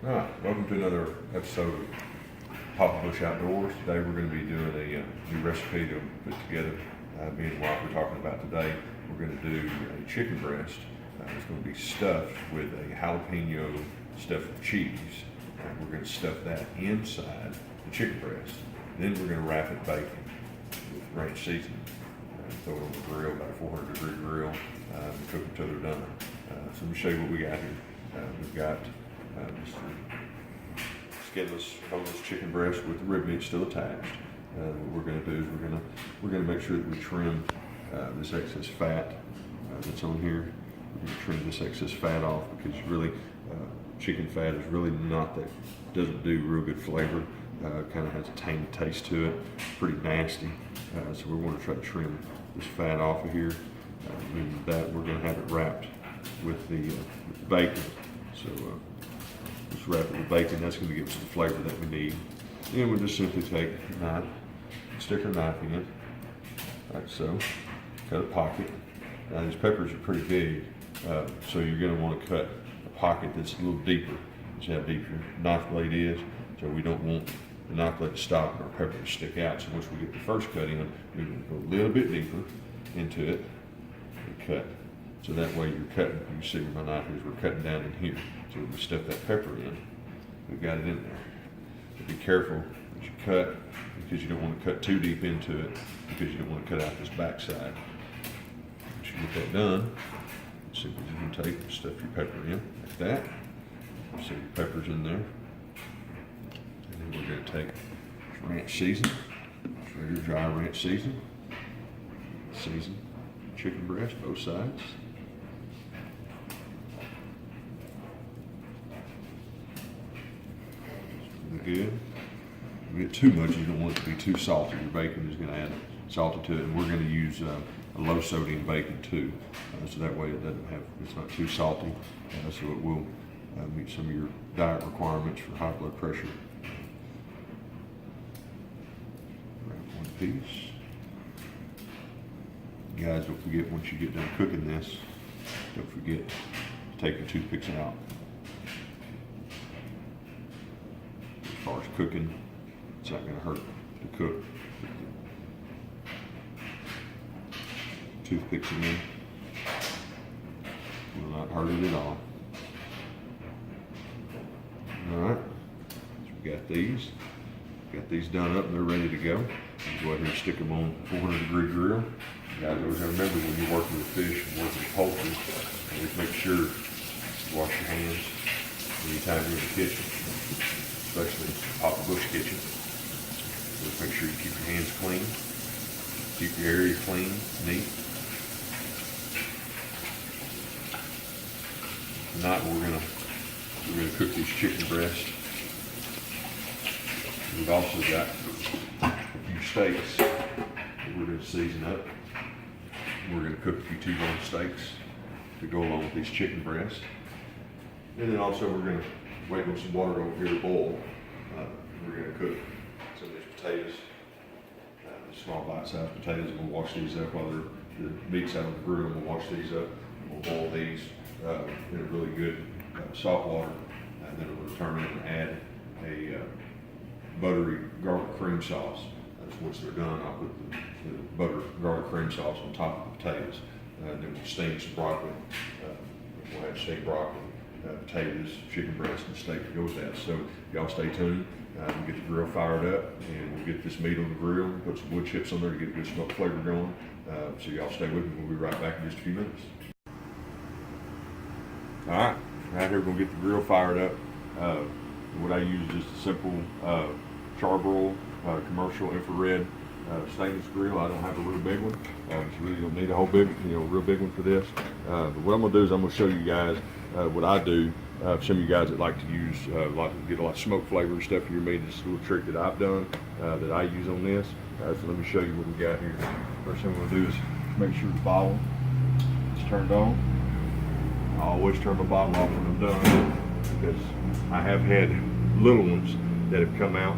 All right, welcome to another episode of Papa Bush Outdoors. Today we're going to be doing a new recipe to put together. Me and Rob were talking about today. We're going to do a chicken breast. It's going to be stuffed with a jalapeno stuffed with cheese. We're going to stuff that inside the chicken breast. Then we're going to wrap it bacon with ranch seasoning. Throw it on the grill, about a 400-degree grill, and cook them until they're done. So let me show you what we got here. We've got just a skinless, boneless chicken breast with the rib meat still attached. What we're going to do is we're going to make sure that we trim this excess fat that's on here. We're going to trim this excess fat off because really chicken fat is really not that, doesn't do real good flavor. Kind of has a tangy taste to it, pretty nasty. So we want to try to trim this fat off of here. And that we're going to have it wrapped with the bacon. So just wrap it with bacon. That's going to give us the flavor that we need. Then we'll just simply take a knife, stick our knife in, like so. Cut a pocket. Now these peppers are pretty big, so you're going to want to cut a pocket that's a little deeper. That's how deep your knife blade is. So we don't want the knife blade to stop and our pepper to stick out. So once we get the first cut in, we're going to go a little bit deeper into it and cut. So that way you're cutting, you can see where my knife is, we're cutting down in here. So when we stuff that pepper in, we've got it in there. But be careful as you cut, because you don't want to cut too deep into it, because you don't want to cut out this backside. Once you get that done, simply you can take and stuff your pepper in like that. So your pepper's in there. And then we're going to take ranch seasoning, regular dry ranch seasoning, season chicken breast, both sides. Good. If you get too much, you don't want it to be too salty. Your bacon is going to add salty to it, and we're going to use a low sodium bacon too, so that way it doesn't have, it's not too salty, so it will meet some of your diet requirements for high blood pressure. Wrap one piece. Guys, don't forget, once you get done cooking this, don't forget to take your toothpicks out. As far as cooking, it's not going to hurt to cook. Toothpicks again will not hurt it at all. Alright, so we got these done up and they're ready to go. You go ahead and stick them on 400-degree grill. You guys always have to remember when you're working with fish and working with poultry, always make sure you wash your hands anytime you're in the kitchen, especially Papa Bush kitchen. Just make sure you keep your hands clean, keep your area clean, neat. Tonight we're gonna cook these chicken breasts. We've also got a few steaks that we're gonna season up. We're gonna cook a few T-bone steaks to go along with these chicken breasts. And then also we're gonna wait on some water over here to boil. We're gonna cook some of these potatoes, small bite-sized potatoes, and we'll wash these up while the meat's out of the grill. We'll wash these up, and we'll boil these in a really good salt water, and then we'll turn it and add a buttery garlic cream sauce. Once they're done, I'll put the butter garlic cream sauce on top of the potatoes. Then we'll steam some broccoli. We'll have steamed broccoli, potatoes, chicken breast, and steak that goes with that. So y'all stay tuned. We'll get the grill fired up, and we'll get this meat on the grill. Put some wood chips on there to get a good smoke flavor going. So y'all stay with me. We'll be right back in just a few minutes. All right, right here we're gonna get the grill fired up. What I use is just a simple charbroil commercial infrared stainless grill. I don't have a real big one, so you really don't need a whole big, real big one for this. But what I'm gonna do is I'm gonna show you guys what I do. Some of you guys that like to use, get a lot of smoke flavor and stuff in your meat. This is a little trick that I've done that I use on this. So let me show you what we got here. First thing I'm gonna do is make sure the bottle is turned on. I always turn my bottle off when I'm done because I have had little ones that have come out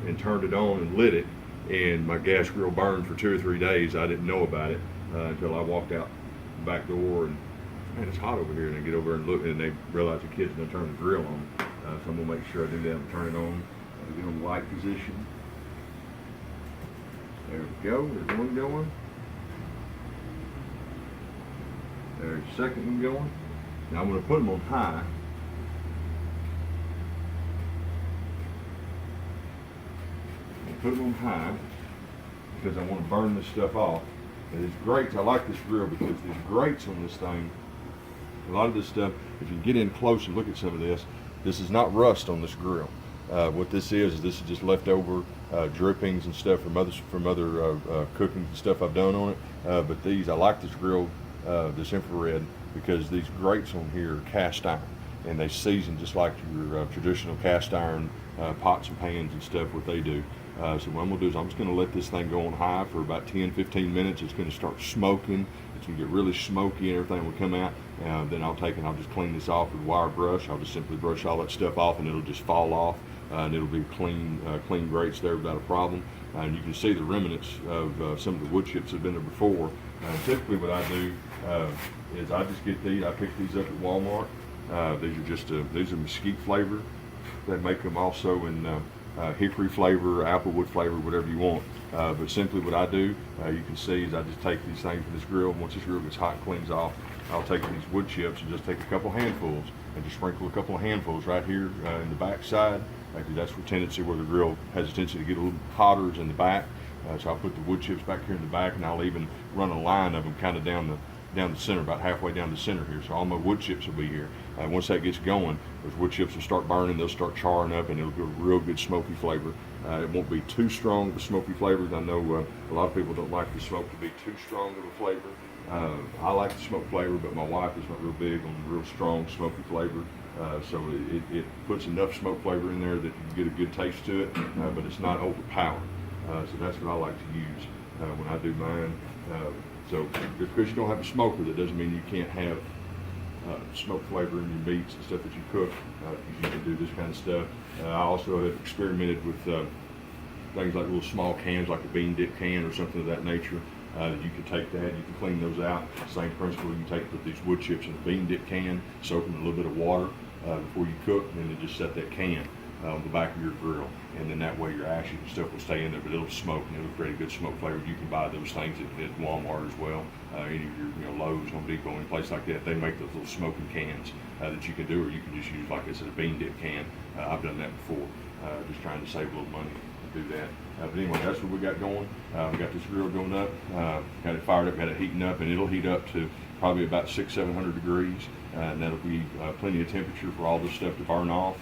and turned it on and lit it, and my gas grill burned for 2 or 3 days. I didn't know about it until I walked out the back door and, man, it's hot over here, and they get over and look and they realize the kids gonna turn the grill on. So I'm gonna make sure I do that and turn it on. Get on the light position. There we go, there's one going. There's the second one going. Now I'm gonna put them on high. Put them on high because I want to burn this stuff off. And these grates, I like this grill because these grates on this thing, a lot of this stuff, if you get in close and look at some of this, this is not rust on this grill. What this is this is just leftover drippings and stuff from other cooking stuff I've done on it. But these, I like this grill, this infrared, because these grates on here are cast iron, and they season just like your traditional cast iron pots and pans and stuff, what they do. So what I'm going to do is I'm just going to let this thing go on high for about 10-15 minutes. It's going to start smoking. It's going to get really smoky and everything will come out. Then I'll take and I'll just clean this off with a wire brush. I'll just simply brush all that stuff off and it'll just fall off. And it'll be clean grates there without a problem. And you can see the remnants of some of the wood chips that have been there before. Typically what I do is I just get these, I pick these up at Walmart. These are just, these are mesquite flavor. They make them also in hickory flavor, applewood flavor, whatever you want. But simply what I do, you can see, is I just take these things from this grill, and once this grill gets hot and cleans off, I'll take these wood chips and just take a couple handfuls and just sprinkle a couple of handfuls right here in the back side. That's the tendency where the grill has a tendency to get a little hotter is in the back. So I'll put the wood chips back here in the back, and I'll even run a line of them kind of down the center, about halfway down the center here. So all my wood chips will be here. Once that gets going, those wood chips will start burning, they'll start charring up, and it'll get a real good smoky flavor. It won't be too strong of a smoky flavor. I know a lot of people don't like the smoke to be too strong of a flavor. I like the smoke flavor, but my wife is not real big on real strong smoky flavor. So it puts enough smoke flavor in there that you get a good taste to it, but it's not overpowering. So that's what I like to use when I do mine. So just because you don't have a smoker, that doesn't mean you can't have smoke flavor in your meats and stuff that you cook. You can do this kind of stuff. I also have experimented with things like little small cans, like a bean dip can or something of that nature. You can take that, you can clean those out. Same principle, you can put these wood chips in a bean dip can, soak them in a little bit of water before you cook, and then just set that can on the back of your grill, and then that way your ashes and stuff will stay in there, but it'll smoke and it'll create a good smoke flavor. You can buy those things at Walmart as well, any of your Lowe's, Home Depot, any place like that. They make those little smoking cans that you can do, or you can just use, like I said, a bean dip can. I've done that before, just trying to save a little money to do that. But anyway, that's what we got going. We got this grill going up, got it fired up, got it heating up, and it'll heat up to probably about 600-700 degrees, and that'll be plenty of temperature for all this stuff to burn off.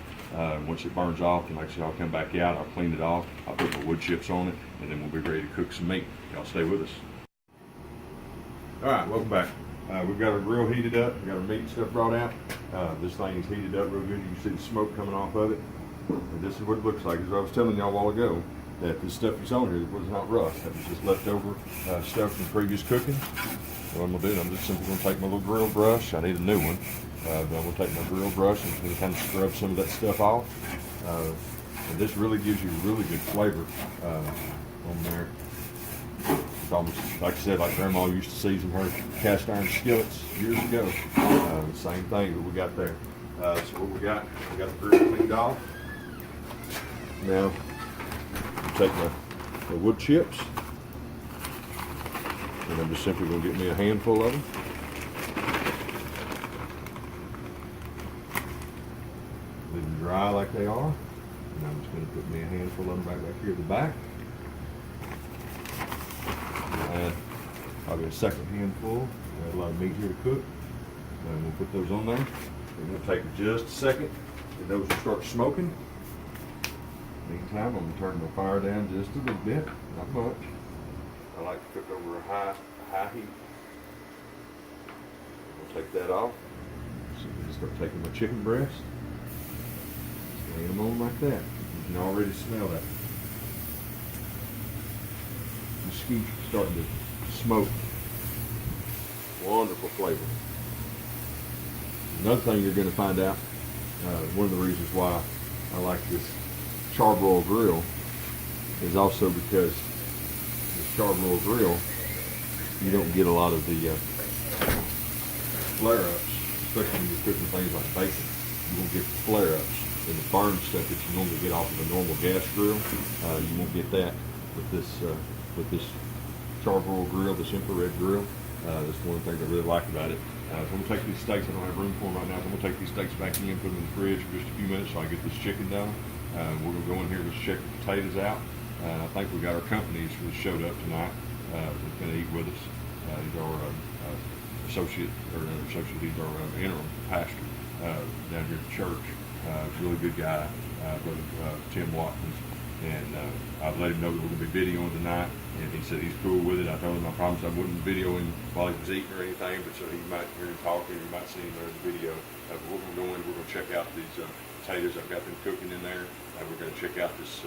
Once it burns off, then like I said, I'll come back out, I'll clean it off, I'll put my wood chips on it, and then we'll be ready to cook some meat. Y'all stay with us. All right, welcome back. We've got our grill heated up, we got our meat and stuff brought out. This thing is heated up real good. You can see the smoke coming off of it. And this is what it looks like. As I was telling y'all a while ago, that this stuff that's on here was not rust. That was just leftover stuff from previous cooking. What I'm gonna do, I'm just simply gonna take my little grill brush. I need a new one. But I'm gonna take my grill brush and just kind of scrub some of that stuff off. And this really gives you really good flavor on there. It's almost, like I said, like Grandma used to season her cast iron skillets years ago. The same thing that we got there. So what we got the grill cleaned off. Now, take my wood chips, and I'm just simply going to get me a handful of them. Leave them dry like they are, and I'm just going to put me a handful of them right back here at the back. And probably a second handful. Got a lot of meat here to cook, and we'll put those on there. And it'll take just a second, and those will start smoking. Meantime, I'm going to turn my fire down just a little bit, not much. I like to cook over a high heat. I'll take that off. So I'm going to start taking my chicken breast, laying them on like that. You can already smell that mesquite starting to smoke. Wonderful flavor. Another thing you're going to find out, one of the reasons why I like this charbroil grill is also because this charbroil grill, you don't get a lot of the flare-ups, especially when you're cooking things like bacon. You won't get flare-ups. and the burn stuff that you normally get off of a normal gas grill. You won't get that with this charcoal grill, this infrared grill. That's one of the things I really like about it. So I'm going to take these steaks, I don't have room for them right now, so I'm going to take these steaks back in, put them in the fridge for just a few minutes so I get this chicken done. We're going to go in here and check the potatoes out. I think we got our companies who showed up tonight. That's going to eat with us. He's our associate, he's our interim pastor down here at the church. Really good guy, Brother Tim Watkins. And I've let him know that we're going to be videoing tonight, and he said he's cool with it. I told him I promised I wouldn't video him while he was eating or anything, but so he might hear him talking, you might see him there in the video. We're going to check out these potatoes. I've got them cooking in there. We're going to check out this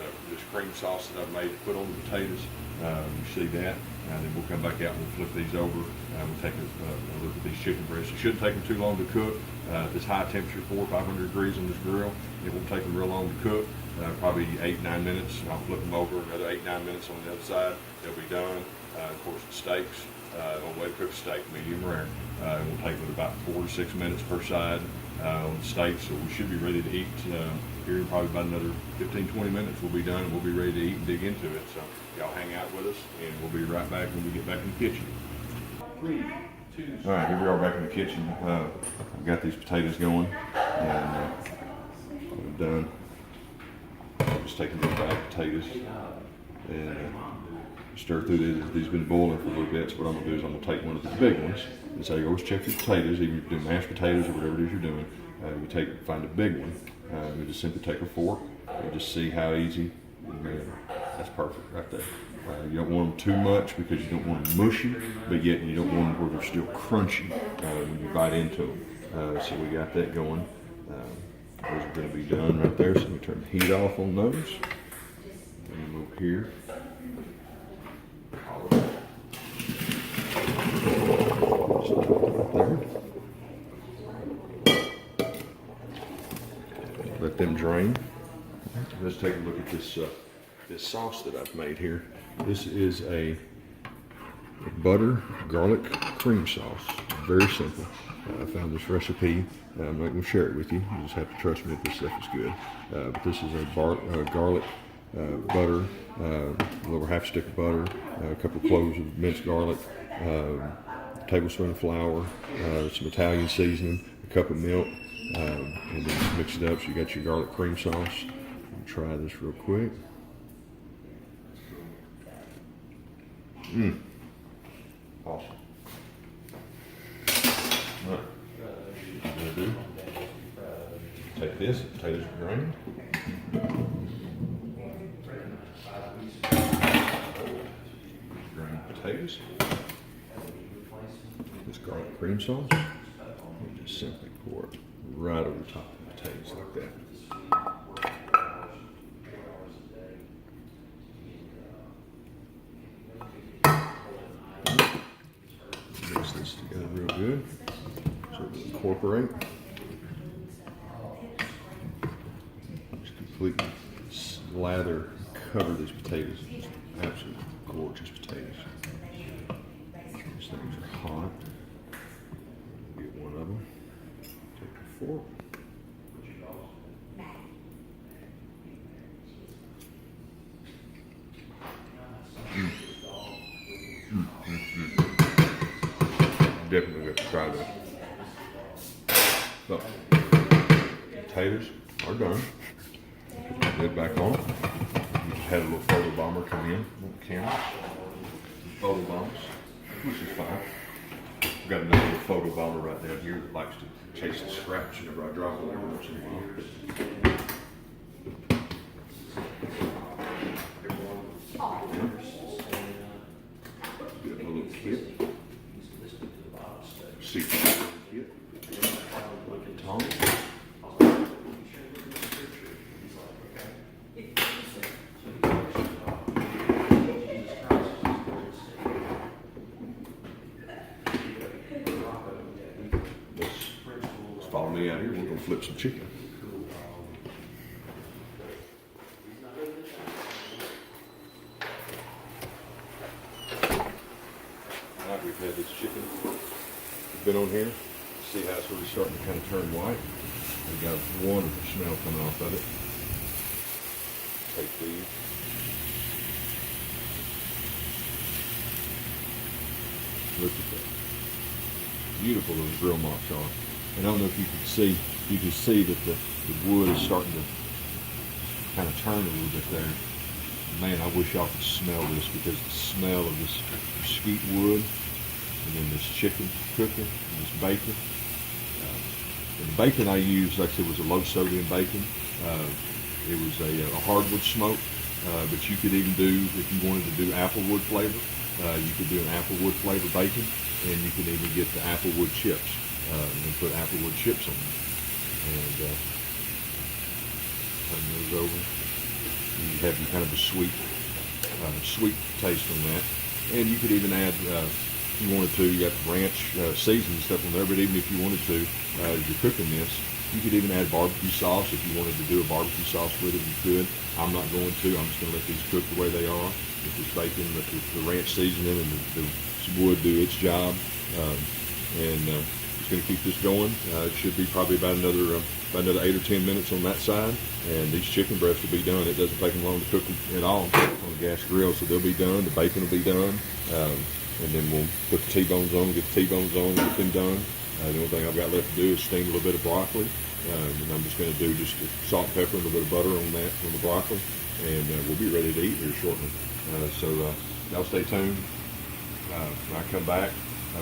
cream sauce that I've made to put on the potatoes. You see that, and then we'll come back out and we'll flip these over. We'll take a look at these chicken breasts. It shouldn't take them too long to cook. This high temperature, 400 or 500 degrees on this grill, it won't take them real long to cook. Probably 8-9 minutes. I'll flip them over, another 8-9 minutes on the other side. They'll be done. Of course, the steaks, on the way to cook a steak, medium rare. It will take about 4 to 6 minutes per side on the steak, so we should be ready to eat here in probably about another 15-20 minutes. We'll be done and we'll be ready to eat and dig into it. So y'all hang out with us, and we'll be right back when we get back in the kitchen. 3, 2. All right, here we are back in the kitchen. I've got these potatoes going, and I'm done. Just taking these back potatoes and stir through these. These have been boiling for a little bit, so what I'm going to do is I'm going to take one of the big ones and say, always check your potatoes, even if you're doing mashed potatoes or whatever it is you're doing. Find a big one. You just simply take a fork and just see how easy. That's perfect right there. You don't want them too much because you don't want them mushy, but yet you don't want them where they're still crunchy when you bite into them. So we got that going. Those are going to be done right there. So we turn the heat off on those. And over here. Let them drain. Let's take a look at this sauce that I've made here. This is a butter garlic cream sauce. Very simple. I found this recipe. I'm not going to share it with you. You just have to trust me that this stuff is good. But this is a garlic butter, a little half stick of butter, a couple of cloves of minced garlic, a tablespoon of flour, some Italian seasoning, a cup of milk, and then mix it up so you got your garlic cream sauce. Try this real quick. Awesome. All right. What I'm going to do, take this, potatoes are drained. Drain potatoes. This garlic cream sauce. And just simply pour it right over the top of the potatoes like that. Mix this together real good so it will incorporate. Just completely slather, cover these potatoes. Just absolutely gorgeous potatoes. These things are hot. Get one of them. Take a fork. Definitely have to try that. So, potatoes are done. Put the lid back on. We just had a little photo bomber come in on the camera. Photo bombs, which is fine. We've got another little photo bomber right down here that likes to chase the scraps whenever I drop them every once in a while. Get a little kit. Seafood kit. Tongs. Let's follow me out here. We're going to flip some chicken. All right, we've had this chicken been on here. See how it's really starting to kind of turn white. We got wonderful smell coming off of it. Take these. Look at that. Beautiful those grill marks are. And I don't know if you can see that the wood is starting to kind of turn a little bit there. Man, I wish y'all could smell this, because the smell of this mesquite wood and then this chicken cooking and this bacon. And the bacon I used, like I said, was a low sodium bacon. It was a hardwood smoke, but you could even do, if you wanted to do applewood flavor, you could do an applewood flavor bacon, and you can even get the applewood chips and put applewood chips on them. And turn those over. You have kind of a sweet taste on that. And you could even add, if you wanted to, you got ranch seasoning stuff on there, but even if you wanted to, as you're cooking this, you could even add barbecue sauce. If you wanted to do a barbecue sauce with it, you could. I'm not going to. I'm just going to let these cook the way they are. With this bacon, let the ranch seasoning and the wood do its job. Just going to keep this going. It should be probably about another 8 or 10 minutes on that side, and these chicken breasts will be done. It doesn't take them long to cook them at all on the gas grill, so they'll be done. The bacon will be done, and then we'll put the T-bones on, get the T-bones on, get them done. The only thing I've got left to do is steam a little bit of broccoli, and I'm just going to do just salt and pepper and a little bit of butter on that, on the broccoli, and we'll be ready to eat here shortly. So y'all stay tuned. When I come back,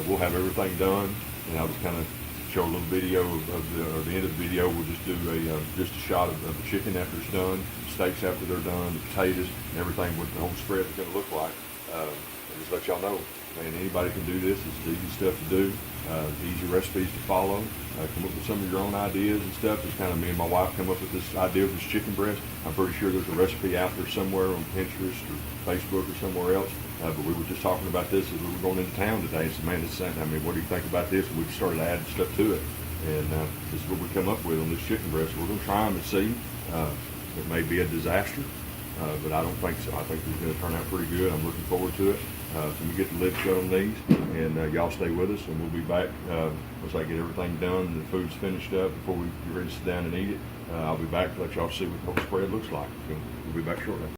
we'll have everything done, and I'll just kind of show a little video of the end of the video. We'll just do just a shot of the chicken after it's done, the steaks after they're done, the potatoes, and everything, what the whole spread is going to look like. And just let y'all know, man, anybody can do this. It's easy stuff to do, easy recipes to follow. Come up with some of your own ideas and stuff. It's kind of me and my wife come up with this idea of this chicken breast. I'm pretty sure there's a recipe out there somewhere on Pinterest or Facebook or somewhere else. But we were just talking about this as we were going into town today. So, man, what do you think about this? And we started adding stuff to it. And this is what we come up with on this chicken breast. We're going to try them and see. It may be a disaster, but I don't think so. I think it's going to turn out pretty good. I'm looking forward to it. So we get the lid shut on these, and y'all stay with us, and we'll be back once I get everything done and the food's finished up before we get ready to sit down and eat it. I'll be back to let y'all see what the whole spread looks like. So we'll be back shortly.